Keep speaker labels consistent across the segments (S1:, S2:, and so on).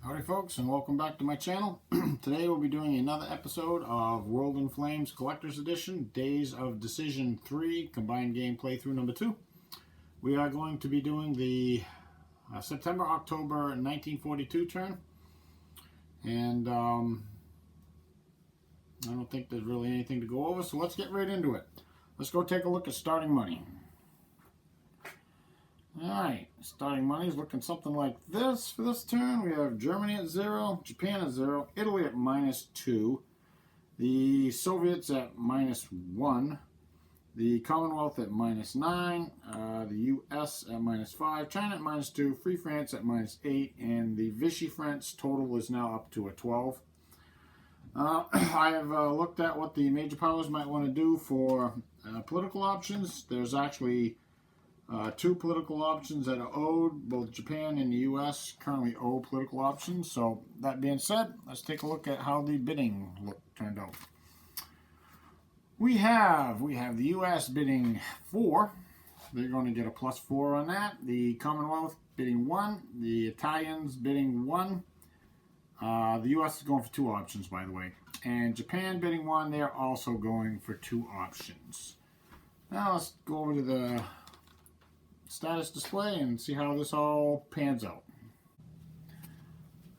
S1: Howdy folks, and welcome back to my channel. Today we'll be doing another episode of World in Flames Collector's Edition, Days of Decision 3, Combined Game Playthrough number 2. We are going to be doing the September-October 1942 turn. And I don't think there's really anything to go over, so let's get right into it. Let's go take a look at starting money. Alright, starting money is looking something like this for this turn. We have Germany at 0, Japan at 0, Italy at -2, the Soviets at -1, the Commonwealth at -9, the US at -5, China at -2, Free France at -8, and the Vichy France total is now up to a 12. I have looked at what the major powers might want to do for political options. There's actually two political options that are owed. Both Japan and the US currently owe political options. So that being said, let's take a look at how the bidding turned out. We have the US bidding 4. They're going to get a +4 on that. The Commonwealth bidding 1. The Italians bidding 1. The US is going for 2 options, by the way. And Japan bidding 1. They're also going for 2 options. Now let's go over to the status display and see how this all pans out.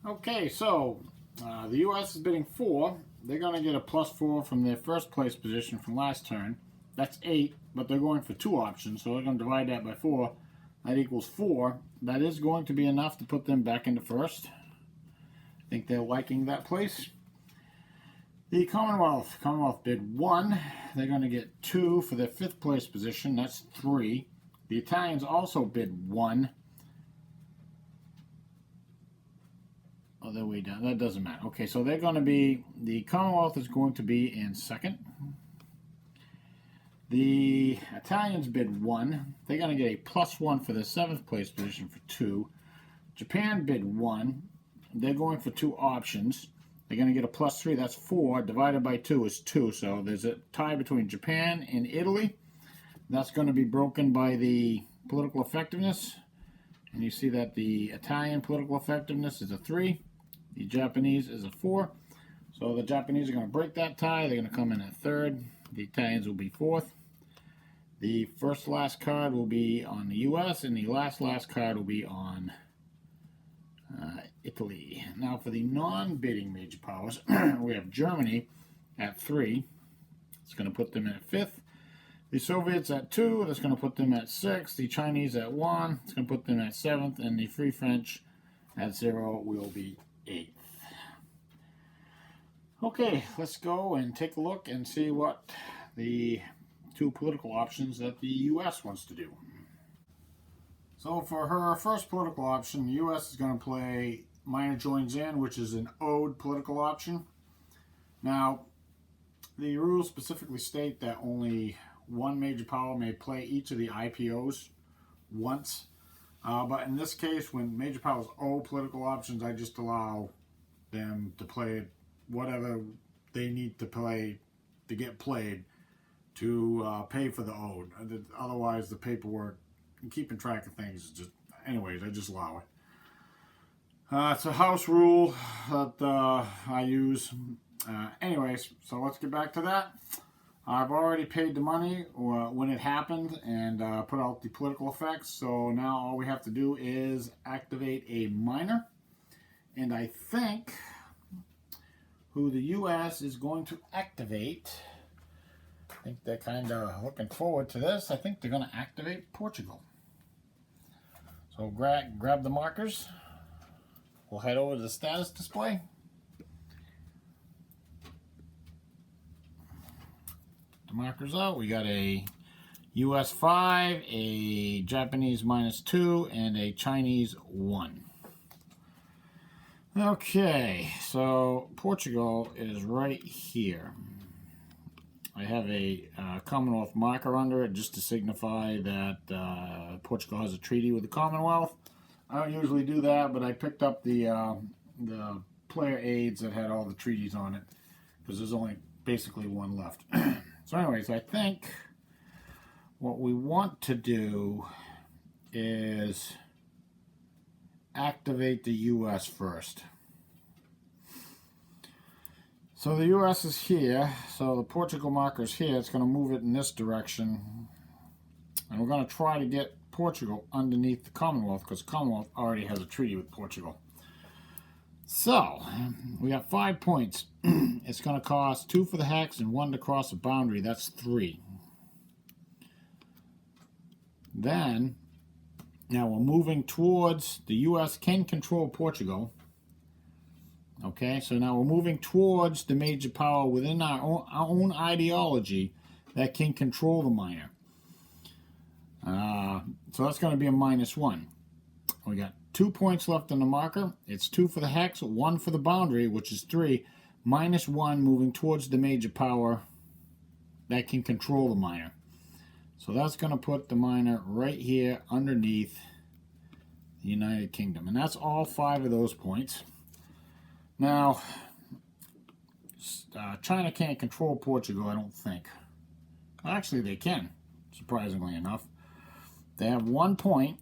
S1: Okay, so the US is bidding 4. They're going to get a +4 from their first place position from last turn. That's 8, but they're going for 2 options, so they're going to divide that by 4. That equals 4. That is going to be enough to put them back into first. I think they're liking that place. The Commonwealth bid 1. They're going to get 2 for their 5th place position. That's 3. The Italians also bid 1. Oh, they're way down. That doesn't matter. Okay, so they're going to be, the Commonwealth is going to be in second. The Italians bid 1. They're going to get a +1 for their 7th place position for 2. Japan bid 1. They're going for 2 options. They're going to get a +3. That's 4. Divided by 2 is 2. So there's a tie between Japan and Italy. That's going to be broken by the political effectiveness. And you see that the Italian political effectiveness is a 3. The Japanese is a 4. So the Japanese are going to break that tie. They're going to come in at 3rd. The Italians will be 4th. The first last card will be on the US, and the last card will be on Italy. Now for the non-bidding major powers, we have Germany at 3. It's going to put them in at 5th. The Soviets at 2, that's going to put them at 6. The Chinese at 1, it's going to put them at 7th. And the Free French at 0 will be 8th. Okay, let's go and take a look and see what the 2 political options that the US wants to do. So for her first political option, the US is going to play Minor Joins In, which is an owed political option. Now, the rules specifically state that only one major power may play each of the IPOs once. But in this case, when major powers owe political options, I just allow them to play whatever they need to play to get played to pay for the owed. Otherwise, the paperwork and keeping track of things is just, anyways, I just allow it. It's a house rule that I use. Anyways, so let's get back to that. I've already paid the money when it happened and put out the political effects. So now all we have to do is activate a minor. And I think who the US is going to activate, I think they're kind of looking forward to this. I think they're going to activate Portugal. So grab the markers. We'll head over to the status display. The markers out. We got a US 5, a Japanese -2, and a Chinese 1. Okay, so Portugal is right here. I have a Commonwealth marker under it just to signify that Portugal has a treaty with the Commonwealth. I don't usually do that, but I picked up the player aids that had all the treaties on it because there's only basically one left. So anyways, I think what we want to do is activate the US first. So the U.S. is here, so the Portugal marker is here. It's going to move it in this direction. And we're going to try to get Portugal underneath the Commonwealth, because the Commonwealth already has a treaty with Portugal. So, we got 5 points. It's going to cost 2 for the hex and 1 to cross the boundary. That's 3. Then, now we're moving towards, the U.S. can control Portugal. Okay, so now we're moving towards the major power within our own ideology that can control the minor. So that's going to be a -1. We got 2 points left on the marker. It's 2 for the hex, 1 for the boundary, which is 3, -1 moving towards the major power that can control the minor. So that's going to put the minor right here underneath the United Kingdom. And that's all 5 of those points. Now, China can't control Portugal, I don't think. Actually, they can, surprisingly enough. They have 1 point.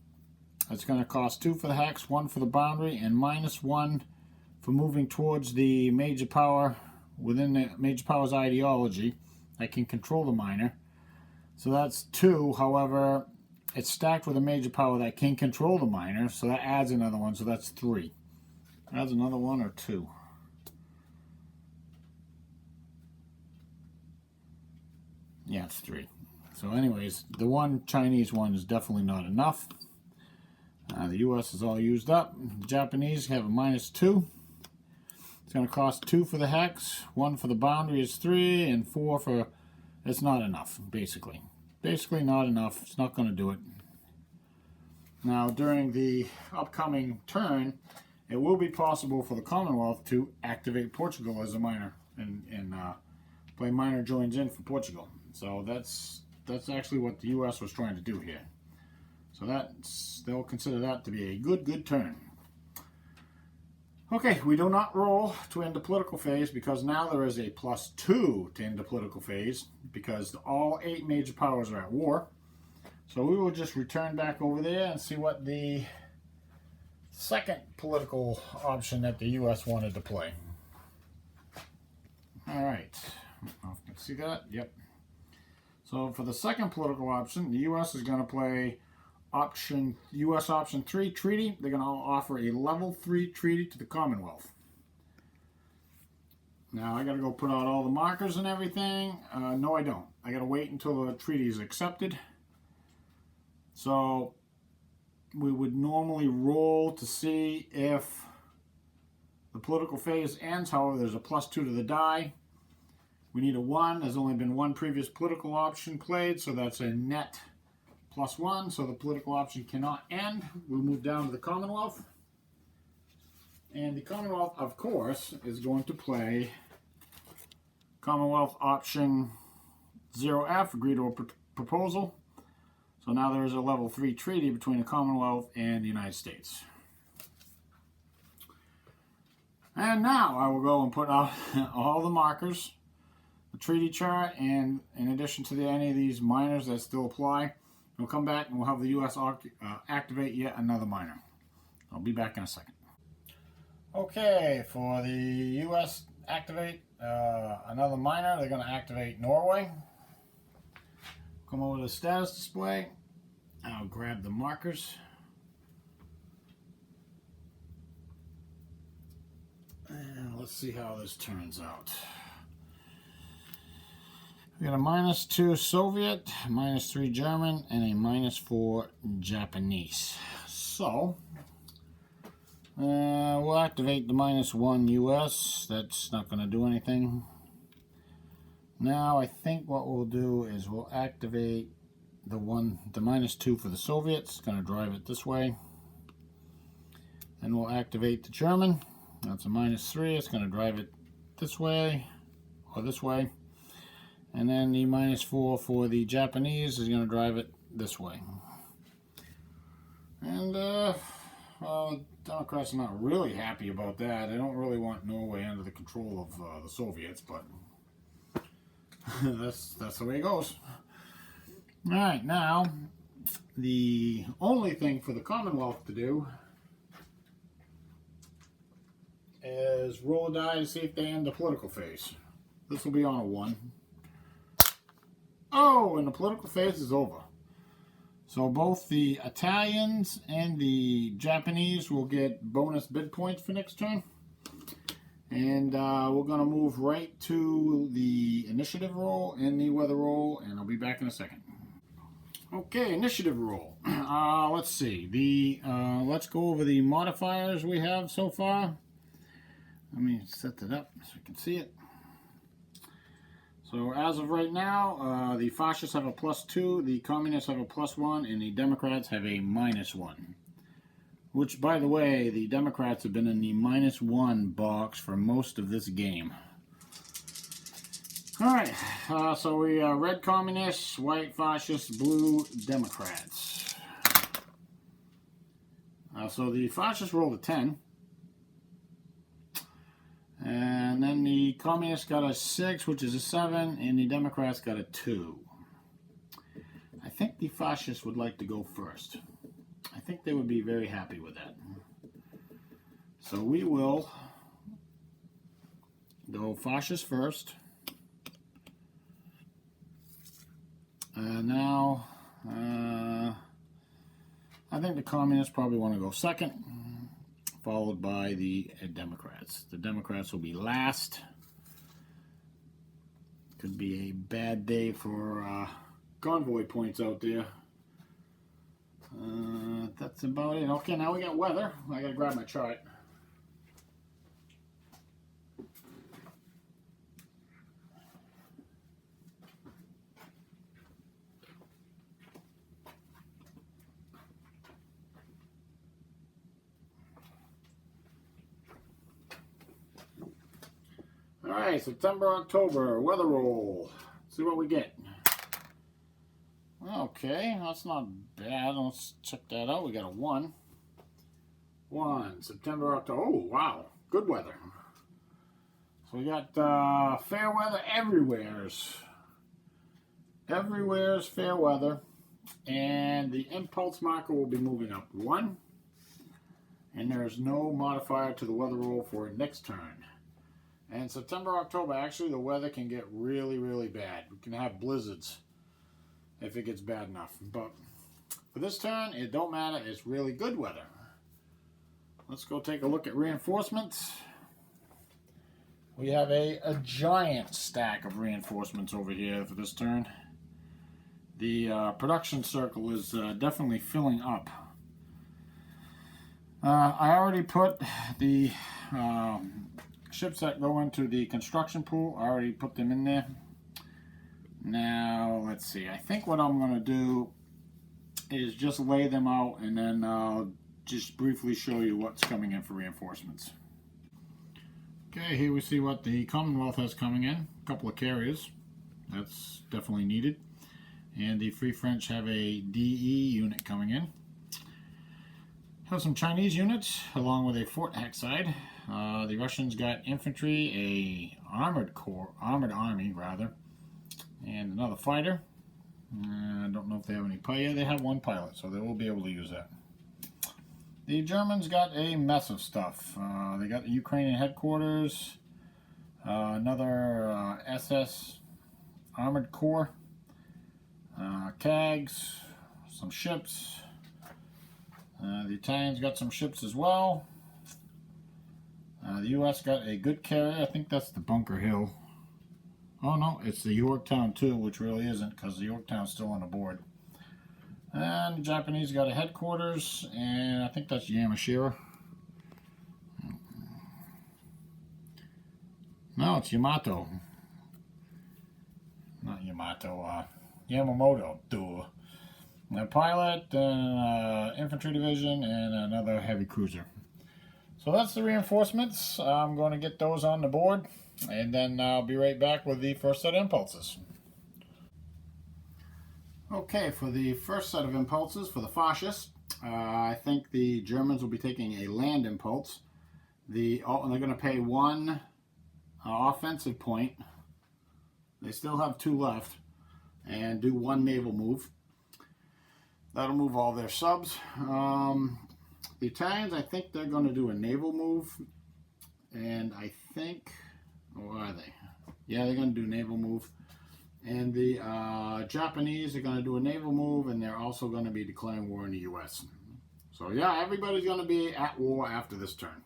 S1: It's going to cost 2 for the hex, 1 for the boundary, and -1 for moving towards the major power within the major power's ideology that can control the minor. So that's 2. However, it's stacked with a major power that can control the minor, so that adds another 1, so that's 3. Adds another 1 or 2. Yeah, it's 3. So anyways, the one Chinese one is definitely not enough. The U.S. is all used up. The Japanese have a -2. It's going to cost 2 for the hex, 1 for the boundary is 3, and 4 for... It's not enough, basically. Basically not enough. It's not going to do it. Now, during the upcoming turn, it will be possible for the Commonwealth to activate Portugal as a minor and play minor joins in for Portugal. So that's actually what the U.S. was trying to do here. So they'll consider that to be a good turn. Okay, we do not roll to end the political phase because now there is a +2 to end the political phase because all 8 major powers are at war. So we will just return back over there and see what the second political option that the U.S. wanted to play. All right, I don't know if you can see that. Yep. So for the second political option, the U.S. is going to play U.S. option 3 treaty. They're going to offer a level 3 treaty to the Commonwealth. Now I got to go put out all the markers and everything. No, I don't. I got to wait until the treaty is accepted. So we would normally roll to see if the political phase ends. However, there's a +2 to the die. We need a 1. There's only been 1 previous political option played, so that's a net +1. So the political option cannot end. We'll move down to the Commonwealth. And the Commonwealth, of course, is going to play Commonwealth option 0F, agree to a proposal. So now there is a level 3 treaty between the Commonwealth and the United States. And now I will go and put out all the markers, the treaty chart, and in addition to any of these minors that still apply, we'll come back and we'll have the U.S. activate yet another minor. I'll be back in a second. Okay, for the U.S. activate another minor, they're going to activate Norway. Come over to the status display. I'll grab the markers. And let's see how this turns out. We got a -2 Soviet, -3 German, and a -4 Japanese. So, we'll activate the -1 US. That's not going to do anything. Now, I think what we'll do is we'll activate the -2 for the Soviets. It's going to drive it this way. Then we'll activate the German. That's a -3. It's going to drive it this way or this way. And then the -4 for the Japanese is going to drive it this way. And, well, Democrats are not really happy about that. They don't really want Norway under the control of the Soviets, but that's the way it goes. All right, now the only thing for the Commonwealth to do is roll a die to see if they end the political phase. This will be on a 1. Oh, and the political phase is over. So both the Italians and the Japanese will get bonus bid points for next turn. And we're going to move right to the initiative roll and the weather roll, and I'll be back in a second. Okay, initiative roll. Let's see. Let's go over the modifiers we have so far. Let me set that up so you can see it. So as of right now, the fascists have a +2, the communists have a +1, and the Democrats have a -1. Which, by the way, the Democrats have been in the -1 box for most of this game. Alright, so we are red communists, white fascists, blue Democrats. So the fascists rolled a 10. And then the communists got a 6, which is a 7, and the Democrats got a 2. I think the fascists would like to go first. I think they would be very happy with that. So we will go fascists first. Now, I think the communists probably want to go second, followed by the Democrats. The Democrats will be last. Could be a bad day for convoy points out there. That's about it. Okay, now we got weather. I gotta grab my chart. Alright, September, October, weather roll. Let's see what we get. Okay, that's not bad. Let's check that out. We got a 1. 1, September, October. Oh, wow. Good weather. So we got fair weather everywhere's. Everywhere's fair weather. And the impulse marker will be moving up 1. And there's no modifier to the weather roll for next turn. And September, October, actually the weather can get really, really bad. We can have blizzards if it gets bad enough. But for this turn, it don't matter. It's really good weather. Let's go take a look at reinforcements. We have a giant stack of reinforcements over here for this turn. The production circle is definitely filling up. I already put the ships that go into the construction pool. I already put them in there. Now, let's see. I think what I'm going to do is just lay them out, and then I'll just briefly show you what's coming in for reinforcements. Okay, here we see what the Commonwealth has coming in. A couple of carriers. That's definitely needed. And the Free French have a DE unit coming in. Have some Chinese units along with a Fort Hackside. The Russians got infantry, a armored army rather, and another fighter. I don't know if they have any pilot. They have 1 pilot, so they will be able to use that. The Germans got a mess of stuff. They got the Ukrainian headquarters, another SS armored corps, CAGs, some ships. The Italians got some ships as well. The U.S. got a good carrier. I think that's the Bunker Hill. Oh no, it's the Yorktown too, which really isn't, because the Yorktown's still on the board. And the Japanese got a headquarters, and I think that's Yamashiro. No, it's Yamato. Not Yamato, Yamamoto. Duh. A pilot, and infantry division, and another heavy cruiser. So that's the reinforcements. I'm going to get those on the board, and then I'll be right back with the first set of impulses. Okay, for the first set of impulses for the fascists, I think the Germans will be taking a land impulse. They're going to pay 1 offensive point. They still have 2 left, and do 1 naval move. That'll move all their subs. The Italians, I think they're going to do a naval move, and I think, or are they? Yeah, they're going to do naval move. And the Japanese are going to do a naval move, and they're also going to be declaring war on the U.S. So yeah, everybody's going to be at war after this turn.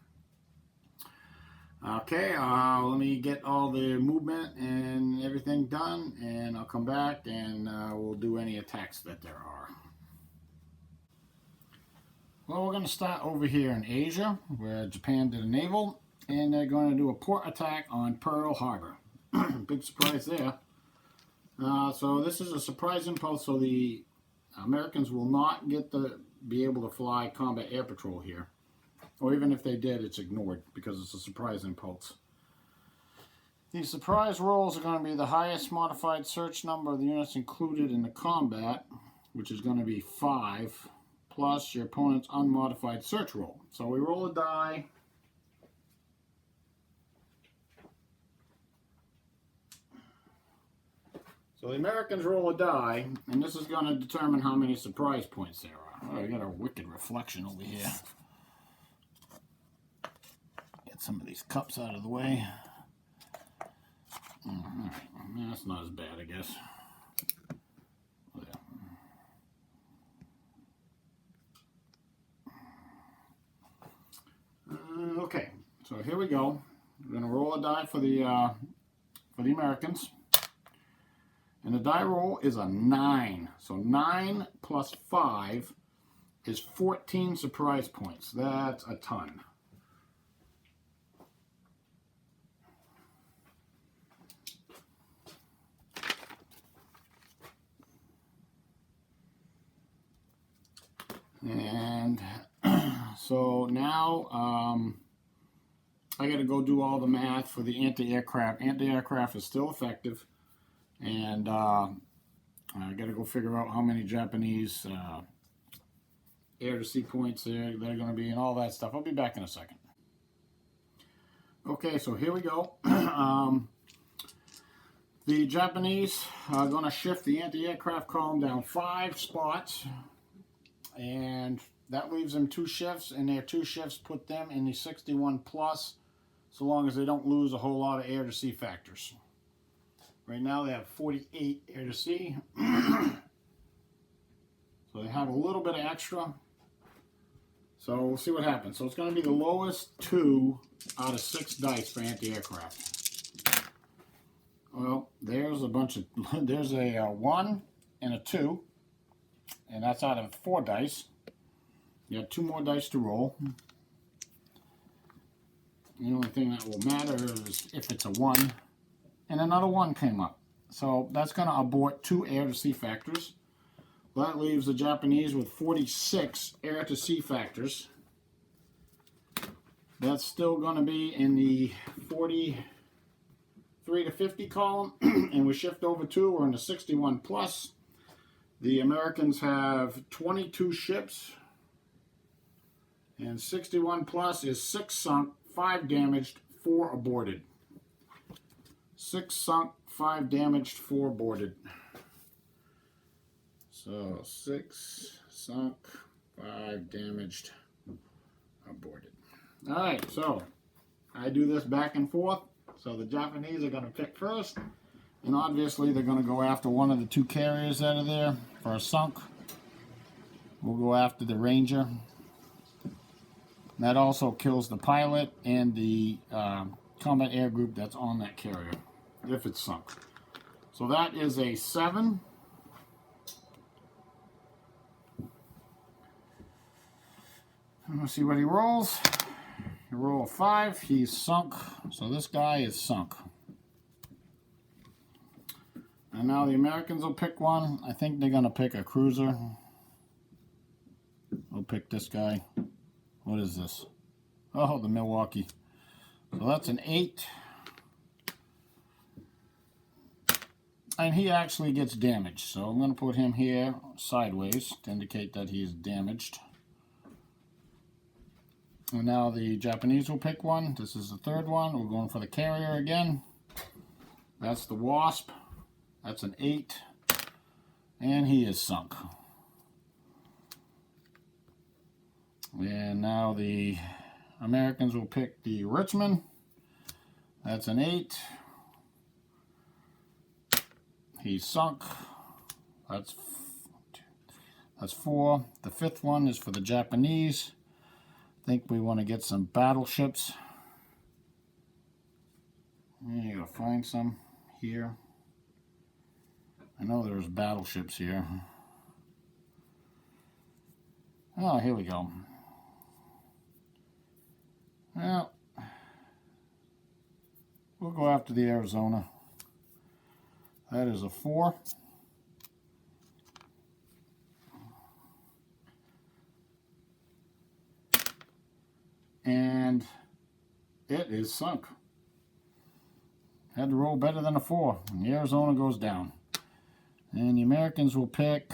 S1: Okay, let me get all the movement and everything done, and I'll come back and we'll do any attacks that there are. Well, we're going to start over here in Asia, where Japan did a naval, and they're going to do a port attack on Pearl Harbor. Big surprise there. So this is a surprise impulse, so the Americans will not get to be able to fly combat air patrol here. Or even if they did, it's ignored because it's a surprise impulse. The surprise rolls are going to be the highest modified search number of the units included in the combat, which is going to be 5, plus your opponent's unmodified search roll. So we roll a die. So the Americans roll a die, and this is going to determine how many surprise points there are. Oh, we got a wicked reflection over here. Get some of these cups out of the way. All right, that's not as bad, I guess. Okay, so here we go. We're going to roll a die for the Americans. And the die roll is a 9. So 9 plus 5 is 14 surprise points. That's a ton. And so now I got to go do all the math for the anti-aircraft. Anti-aircraft is still effective. And I got to go figure out how many Japanese air-to-sea points they're going to be and all that stuff. I'll be back in a second. Okay, so here we go. The Japanese are going to shift the anti-aircraft column down 5 spots. And that leaves them 2 shifts, and their 2 shifts put them in the 61 plus, so long as they don't lose a whole lot of air-to-sea factors. Right now they have 48 air to sea. So they have a little bit of extra. So we'll see what happens. So it's going to be the lowest 2 out of 6 dice for anti-aircraft. Well, there's a bunch of, there's a 1 and a 2. And that's out of 4 dice. You have 2 more dice to roll. The only thing that will matter is if it's a 1. And another 1 came up. So that's going to abort 2 air-to-sea factors. That leaves the Japanese with 46 air-to-sea factors. That's still going to be in the 43 to 50 column. And we shift over 2, we're in the 61 plus. The Americans have 22 ships. And 61 plus is 6 sunk, 5 damaged, 4 aborted. 6 sunk, 5 damaged, 4 boarded. So 6 sunk, 5 damaged, aborted. Alright, so I do this back and forth. So the Japanese are going to pick first. And obviously they're going to go after one of the 2 carriers that are there for a sunk. We'll go after the Ranger. That also kills the pilot and the combat air group that's on that carrier, if it's sunk. So that is a 7. Let's see what he rolls. He roll a 5. He's sunk. So this guy is sunk. And now the Americans will pick one. I think they're going to pick a cruiser. We'll pick this guy. What is this? Oh, the Milwaukee. So that's an 8. And he actually gets damaged. So I'm going to put him here sideways to indicate that he is damaged. And now the Japanese will pick one. This is the 3rd one. We're going for the carrier again. That's the Wasp. That's an 8. And he is sunk. And now the Americans will pick the Richmond. That's an 8. He's sunk. That's 4. The 5th one is for the Japanese. I think we want to get some battleships. You gotta find some here. I know there's battleships here. Oh, here we go. Well, we'll go after the Arizona. That is a 4. And it is sunk. Had to roll better than a 4. And the Arizona goes down. And the Americans will pick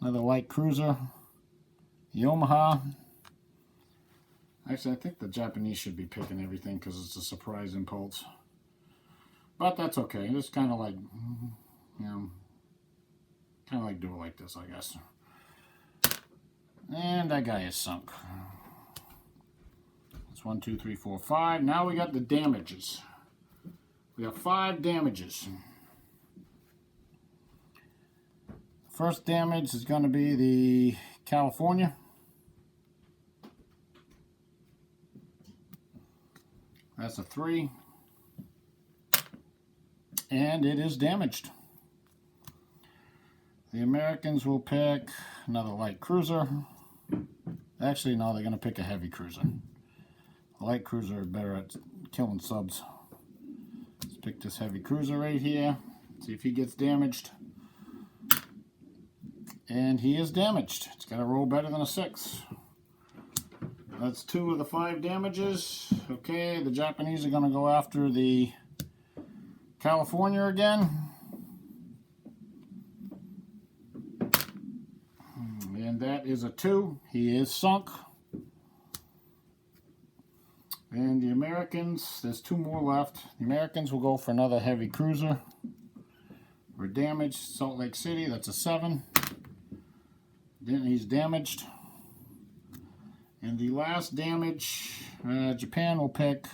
S1: another light cruiser. The Omaha. Actually, I think the Japanese should be picking everything because it's a surprise impulse. But that's okay. It's kind of like, you know, kind of like do it like this, I guess. And that guy is sunk. That's 1, 2, 3, 4, 5. Now we got the damages. We got 5 damages. First damage is going to be the California. That's a 3. And it is damaged. The Americans will pick another light cruiser. Actually, no, they're going to pick a heavy cruiser. A light cruiser is better at killing subs. Let's pick this heavy cruiser right here. See if he gets damaged. And he is damaged. It's got to roll better than a 6. That's 2 of the 5 damages. Okay, the Japanese are going to go after the California again. And that is a 2. He is sunk. And the Americans, there's 2 more left. The Americans will go for another heavy cruiser. We're damaged. Salt Lake City, that's a 7. Then he's damaged. And the last damage, Japan will pick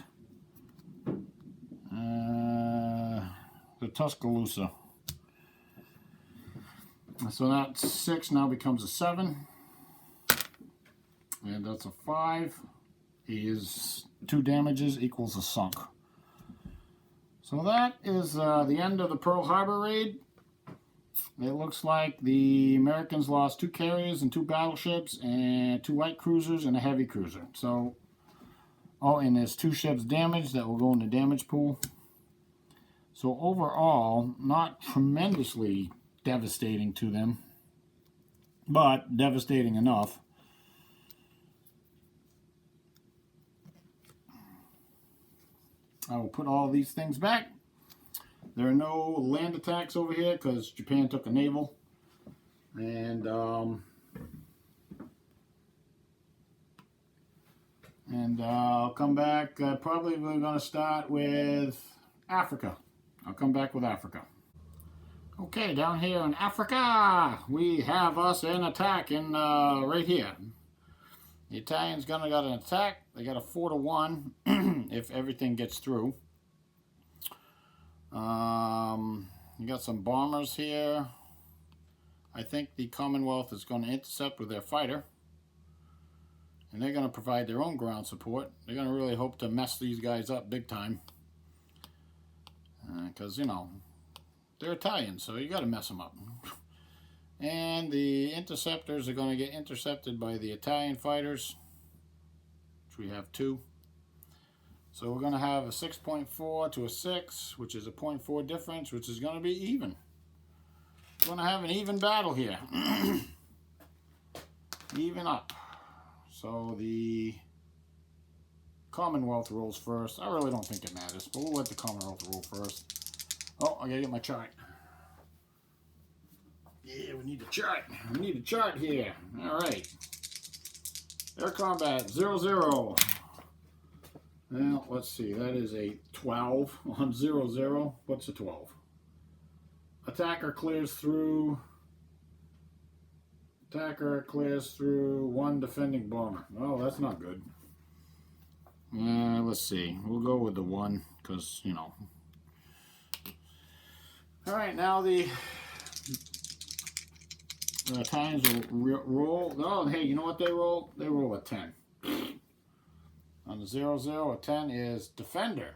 S1: the Tuscaloosa. So that 6 now becomes a 7. And that's a 5. He is 2 damages equals a sunk. So that is the end of the Pearl Harbor raid. It looks like the Americans lost 2 carriers and 2 battleships and 2 light cruisers and a heavy cruiser. So, oh, and there's 2 ships damaged that will go in the damage pool. So overall, not tremendously devastating to them, but devastating enough. I will put all these things back. There are no land attacks over here because Japan took a naval. And I'll come back. Probably we're going to start with Africa. I'll come back with Africa. Okay, down here in Africa, we have us an attack in right here. The Italians got an attack. They got a 4-1 if everything gets through. You got some bombers here. I think the Commonwealth is going to intercept with their fighter. And they're going to provide their own ground support. They're going to really hope to mess these guys up big time. Because, you know, they're Italian, so you got to mess them up. And the interceptors are going to get intercepted by the Italian fighters, which we have 2. So we're going to have a 6.4 to a 6, which is a 0.4 difference, which is going to be even. We're going to have an even battle here. Even up. So the Commonwealth rolls first. I really don't think it matters, but we'll let the Commonwealth roll first. Oh, I got to get my chart. Yeah, we need a chart. We need a chart here. All right. Air combat, 0-0. Well, let's see. That is a 12 on 0-0. What's a 12? Attacker clears through. Attacker clears through 1 defending bomber. Oh, that's not good. Let's see. We'll go with the 1 because, you know. All right, now the Italians will roll. Oh, hey, you know what they roll? They roll a 10. On the 0-0, a 10 is defender.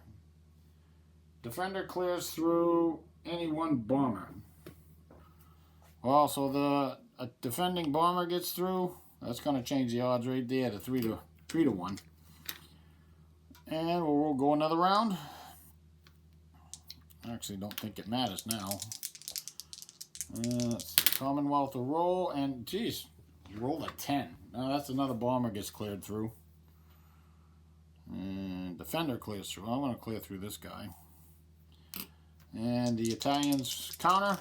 S1: Defender clears through any one bomber. Well, so a defending bomber gets through. That's going to change the odds right there to 3 to 1. And we'll go another round. I actually don't think it matters now. Commonwealth to roll, and geez, you rolled a 10. Now that's another bomber gets cleared through. And defender clears through. I'm going to clear through this guy. And the Italians counter.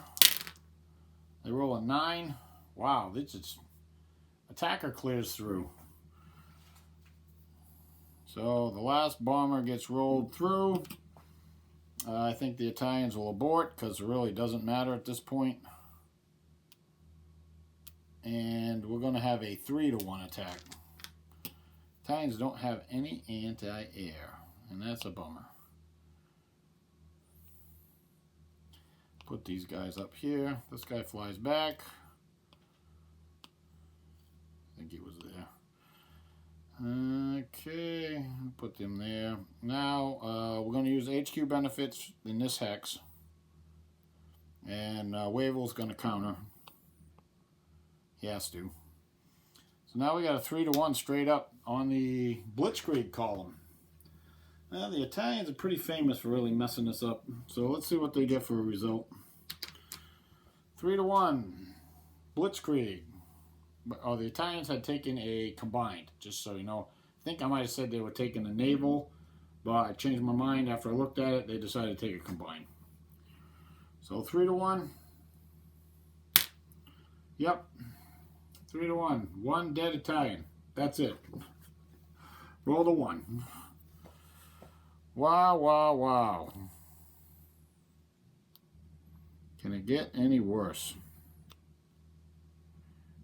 S1: They roll a 9. Wow, this is attacker clears through. So the last bomber gets rolled through. I think the Italians will abort because it really doesn't matter at this point. And we're going to have a 3 to 1 attack. Italians don't have any anti-air, and that's a bummer. Put these guys up here. This guy flies back. I think he was there. Okay, put them there. Now we're going to use HQ benefits in this hex, and Wavel's going to counter. He has to. So now we got a 3 to 1 straight up on the Blitzkrieg column. Now the Italians are pretty famous for really messing this up. So let's see what they get for a result. 3 to 1, Blitzkrieg. Oh, the Italians had taken a combined, just so you know. I think I might have said they were taking a naval, but I changed my mind after I looked at it. They decided to take a combined. So 3 to 1. Yep. 3 to 1. 1 dead Italian. That's it. Roll the 1. Wow, wow, wow. Can it get any worse?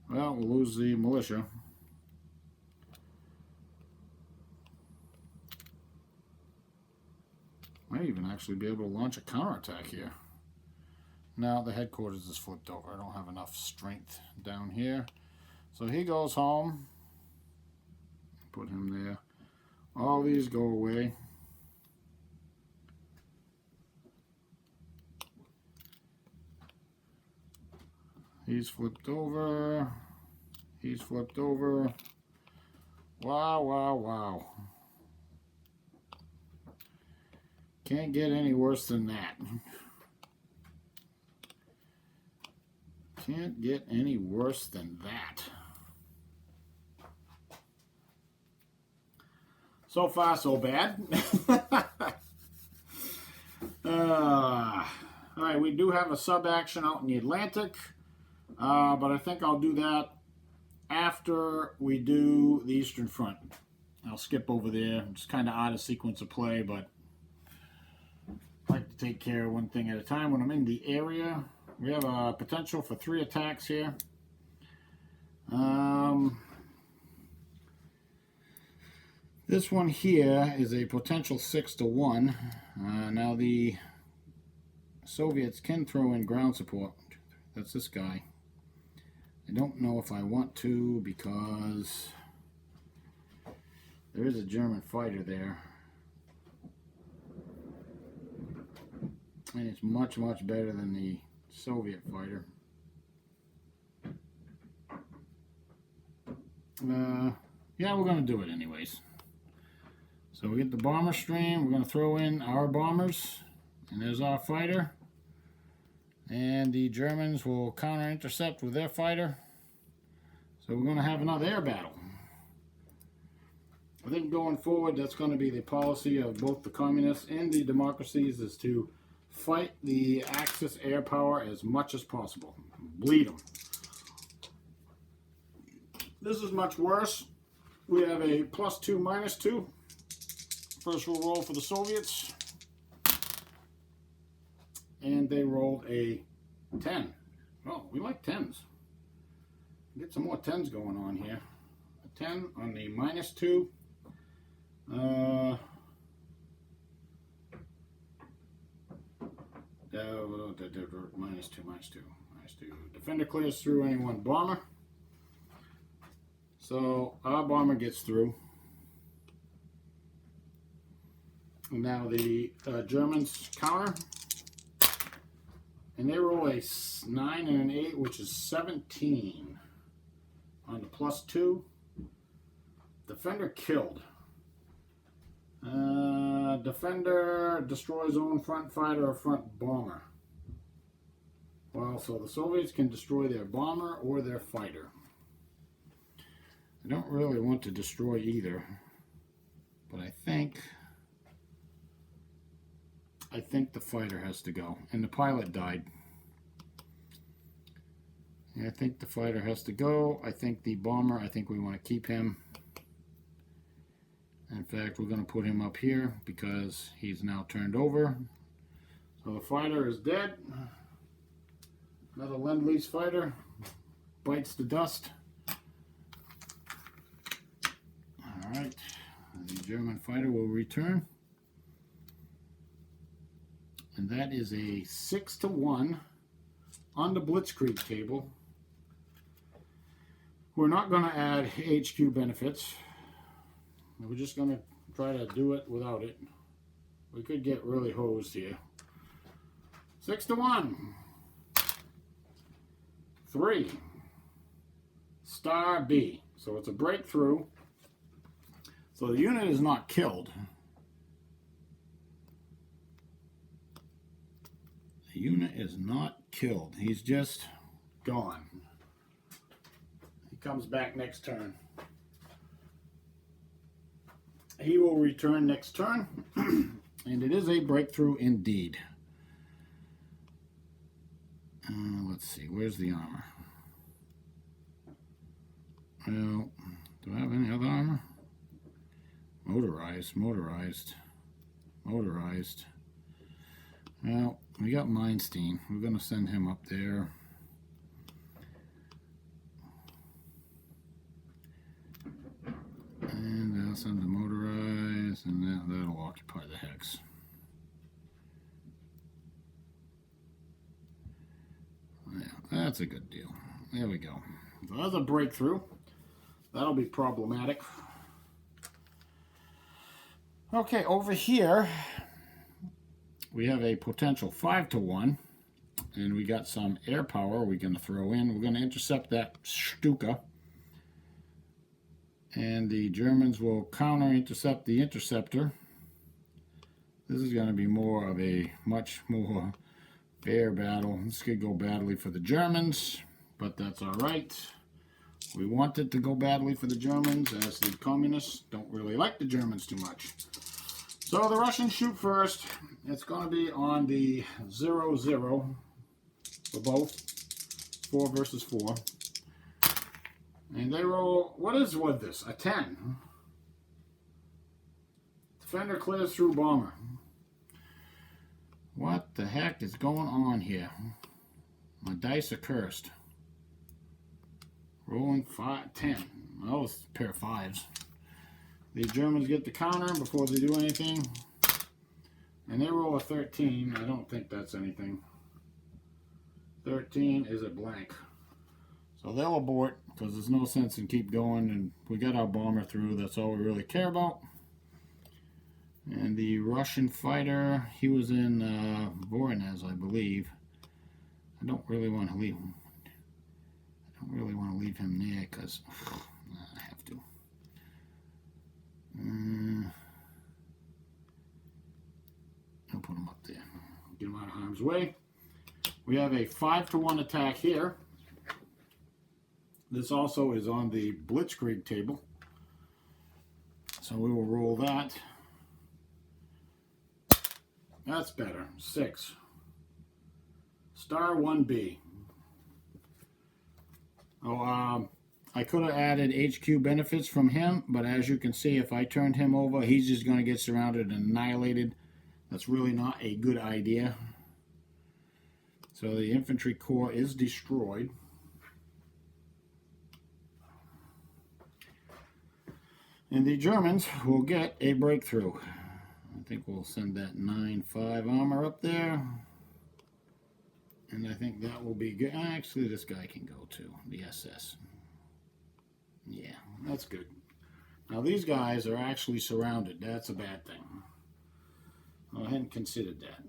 S1: Well, we'll lose the militia. Might even actually be able to launch a counterattack here. Now the headquarters is flipped over. I don't have enough strength down here. So he goes home. Put him there. All these go away. He's flipped over. He's flipped over. Wow, wow, wow. Can't get any worse than that. Can't get any worse than that. So far, so bad. All right, we do have a sub-action out in the Atlantic. But I think I'll do that after we do the Eastern Front. I'll skip over there. It's kind of out of sequence of play, but I like to take care of one thing at a time. When I'm in the area, we have a potential for 3 attacks here. This one here is a potential 6 to 1. Now the Soviets can throw in ground support. That's this guy. I don't know if I want to because there is a German fighter there. And it's much, much better than the Soviet fighter. Yeah, we're going to do it anyways. So we get the bomber stream. We're going to throw in our bombers. And there's our fighter. And the Germans will counter-intercept with their fighter. So we're going to have another air battle. I think going forward, that's going to be the policy of both the communists and the democracies, is to fight the Axis air power as much as possible. Bleed them. This is much worse. We have a +2, -2. First we'll roll for the Soviets. And they rolled a 10. Oh, we like 10s. Get some more 10s going on here. A 10 on the -2. Minus two. Defender clears through any one bomber. So our bomber gets through. And now the Germans counter. And they roll a 9 and an 8, which is 17. On the +2. Defender killed. Defender destroys own front fighter or front bomber. Well, so the Soviets can destroy their bomber or their fighter. I don't really want to destroy either, but I think the fighter has to go, and the pilot died. And I think the fighter has to go. I think the bomber, I think we want to keep him. In fact, we're going to put him up here because he's now turned over. So the fighter is dead. Another Lend-Lease fighter bites the dust. Alright, the German fighter will return. And that is a 6-1 on the Blitzkrieg table. We're not going to add HQ benefits. We're just going to try to do it without it. We could get really hosed here. 6-1. 3. Star B. So it's a breakthrough. So the unit is not killed. The unit is not killed. He's just gone. He comes back next turn. He will return next turn. And it is a breakthrough indeed. Let's see, where's the armor? Well, do I have any other armor? Motorized. Well, we got Meinstein. We're going to send him up there. And I'll send the motorized, and that'll occupy the hex. Yeah, that's a good deal. There we go. So that's a breakthrough. That'll be problematic. Okay, over here we have a potential 5-1, and we got some air power we're going to throw in. We're going to intercept that Stuka, and the Germans will counter-intercept the interceptor. This is going to be more of a much more fair battle. This could go badly for the Germans, but that's all right. We want it to go badly for the Germans, as the communists don't really like the Germans too much. So the Russians shoot first. It's going to be on the 0-0 for both. 4 versus 4. And they roll, what is with this? A 10. Defender clears through bomber. What the heck is going on here? My dice are cursed. Rolling 10. Oh, it's a pair of 5s. The Germans get the counter before they do anything. And they roll a 13. I don't think that's anything. 13 is a blank. So they'll abort because there's no sense in keep going. And we got our bomber through. That's all we really care about. And the Russian fighter, he was in Voronezh, I believe. I don't really want to leave him. I don't really want to leave him there because I have to. I'll put him up there. Get him out of harm's way. We have a 5-1 attack here. This also is on the Blitzkrieg table. So we will roll that. That's better. 6. Star 1B. Oh, I could have added HQ benefits from him, but as you can see, if I turned him over, he's just going to get surrounded and annihilated. That's really not a good idea. So the infantry corps is destroyed. And the Germans will get a breakthrough. I think we'll send that 9.5 armor up there. And I think that will be good. Actually, this guy can go too, the SS. Yeah, that's good. Now these guys are actually surrounded. That's a bad thing. I hadn't considered that.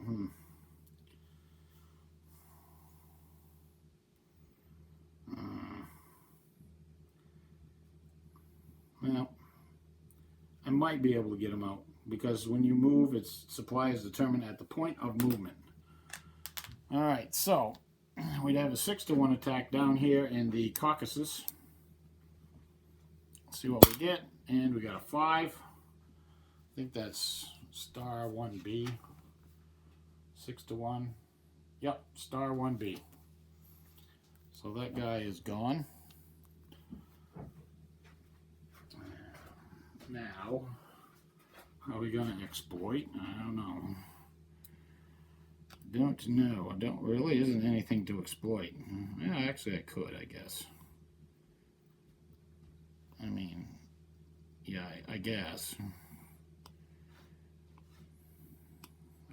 S1: Well, I might be able to get them out because when you move, its supply is determined at the point of movement. All right, so we'd have a 6-to-1 attack down here in the Caucasus. Let's see what we get, and we got a 5. I think that's star 1B. 6-to-1. Yep, star 1B. So that guy is gone. Now, how are we going to exploit? I don't know. Don't know. I don't really. Isn't anything to exploit. Yeah, actually, I could, I guess. I mean, yeah, I guess.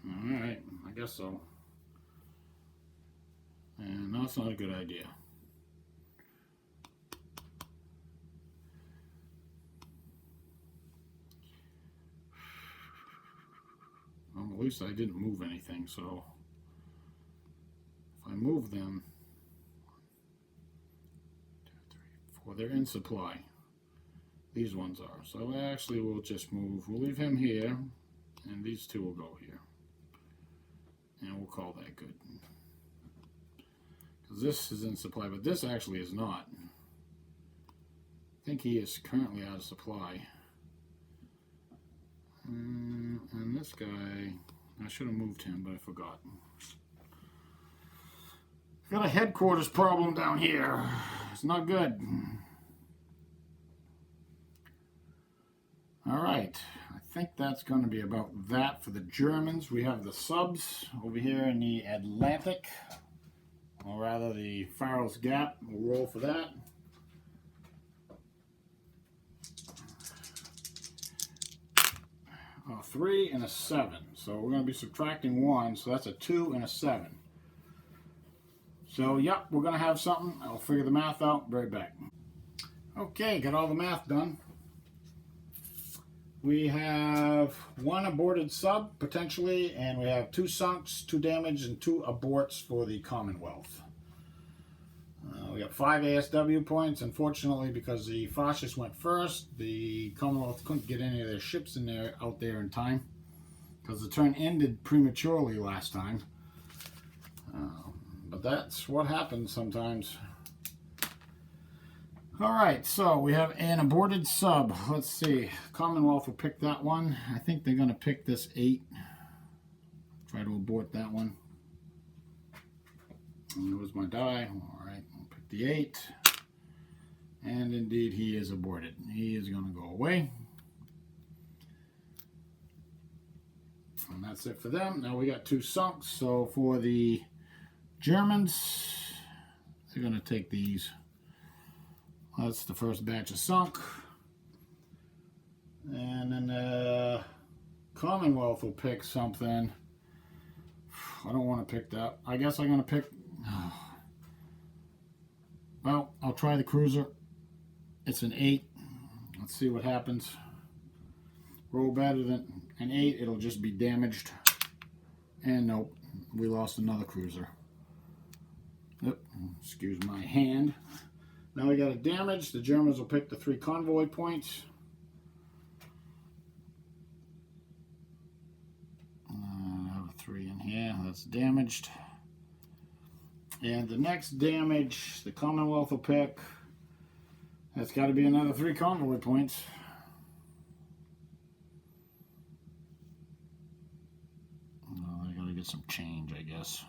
S1: Alright, I guess so. And that's not a good idea. Well, at least I didn't move anything, so if I move them, 2, 3, 4, they're in supply. These ones are. So actually we'll just move. We'll leave him here, and these two will go here. And we'll call that good. Because this is in supply, but this actually is not. I think he is currently out of supply. And this guy, I should have moved him, but I forgot. Got a headquarters problem down here. It's not good. All right, I think that's going to be about that for the Germans. We have the subs over here in the Atlantic, or rather the Faroes Gap. We'll roll for that. A 3 and a 7. So we're going to be subtracting 1, so that's a 2 and a 7. So, yep, we're going to have something. I'll figure the math out. Be right back. Okay, got all the math done. We have 1 aborted sub, potentially, and we have 2 sunks, 2 damage, and 2 aborts for the Commonwealth. We got 5 ASW points. Unfortunately, because the fascists went first, the Commonwealth couldn't get any of their ships out there in time, because the turn ended prematurely last time. But that's what happens sometimes. Alright, so we have an aborted sub. Let's see. Commonwealth will pick that one. I think they're going to pick this 8. Try to abort that one. And there was my die. Alright, I'll pick the 8. And indeed, he is aborted. He is going to go away. And that's it for them. Now we got 2 sunks. So for the Germans, they're going to take these. That's the first batch of sunk. And then the Commonwealth will pick something. I don't want to pick that. I guess I'm going to pick... Well, I'll try the cruiser. It's an 8. Let's see what happens. Roll better than an 8. It'll just be damaged. And nope, we lost another cruiser. Yep, excuse my hand. Now we got a damage. The Germans will pick the 3 convoy points. I have a 3 in here. That's damaged. And the next damage, the Commonwealth will pick. That's got to be another 3 convoy points. I got to get some change, I guess.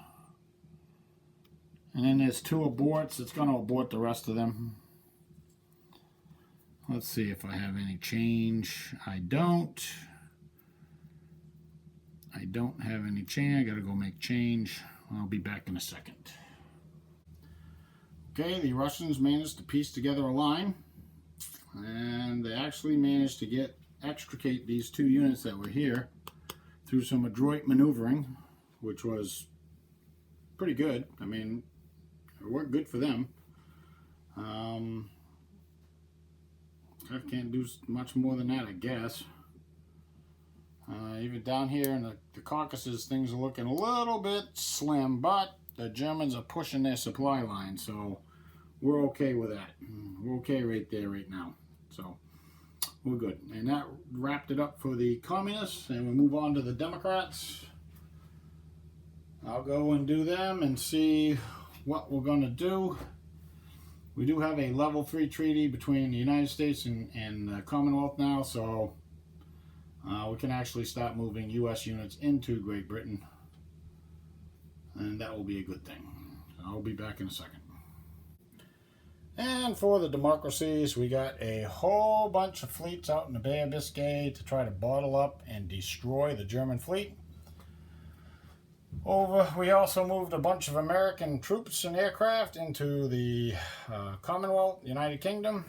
S1: And then there's 2 aborts. It's going to abort the rest of them. Let's see if I have any change. I don't. I don't have any change. I got to go make change. I'll be back in a second. Okay, the Russians managed to piece together a line. and they actually managed to extricate these two units that were here through some adroit maneuvering, which was pretty good. I mean, it worked good for them. I can't do much more than that, I guess. Even down here in the Caucasus, things are looking a little bit slim, but the Germans are pushing their supply line, so we're okay with that. We're okay right there right now. So we're good. And that wrapped it up for the communists, and we move on to the Democrats. I'll go and do them and see what we're going to do. We do have a level 3 treaty between the United States and the Commonwealth now, so we can actually start moving U.S. units into Great Britain, and that will be a good thing. I'll be back in a second. And for the democracies, we got a whole bunch of fleets out in the Bay of Biscay to try to bottle up and destroy the German fleet. We also moved a bunch of American troops and aircraft into the Commonwealth, United Kingdom.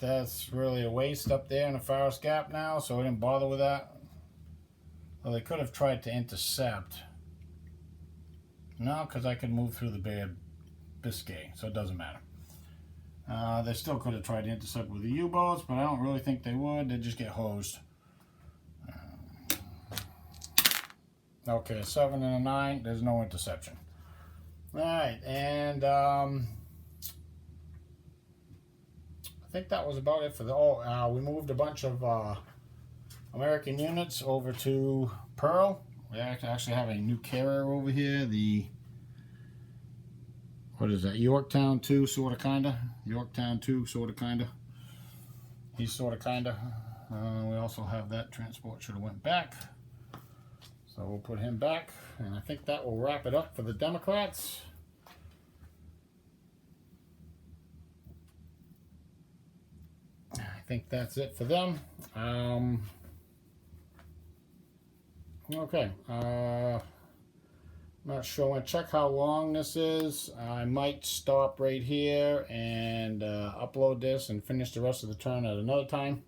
S1: That's really a waste up there in the Forest Gap now, so we didn't bother with that. Well, they could have tried to intercept. No, because I could move through the Bay of Biscay, so it doesn't matter. They still could have tried to intercept with the U-boats, but I don't really think they would. They'd just get hosed. Okay, 7 and a 9. There's no interception. All right, and I think that was about it for the. We moved a bunch of American units over to Pearl. We actually have a new carrier over here. What is that? Yorktown 2, sorta, kinda. Yorktown 2, sorta, kinda. He's sorta, kinda. We also have that transport. Should have went back. So we'll put him back, and I think that will wrap it up for the Democrats. I think that's it for them. Okay. Not sure. I want to check how long this is. I might stop right here and upload this and finish the rest of the turn at another time.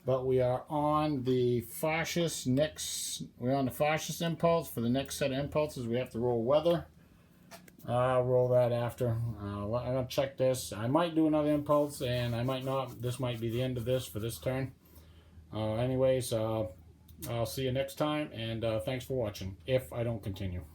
S1: But we are on the fascist we're on the fascist impulse. For the next set of impulses, we have to roll weather. I'll roll that after. I'm going to check this. I might do another impulse, and I might not. This might be the end of this for this turn. Anyways, I'll see you next time, and thanks for watching, if I don't continue.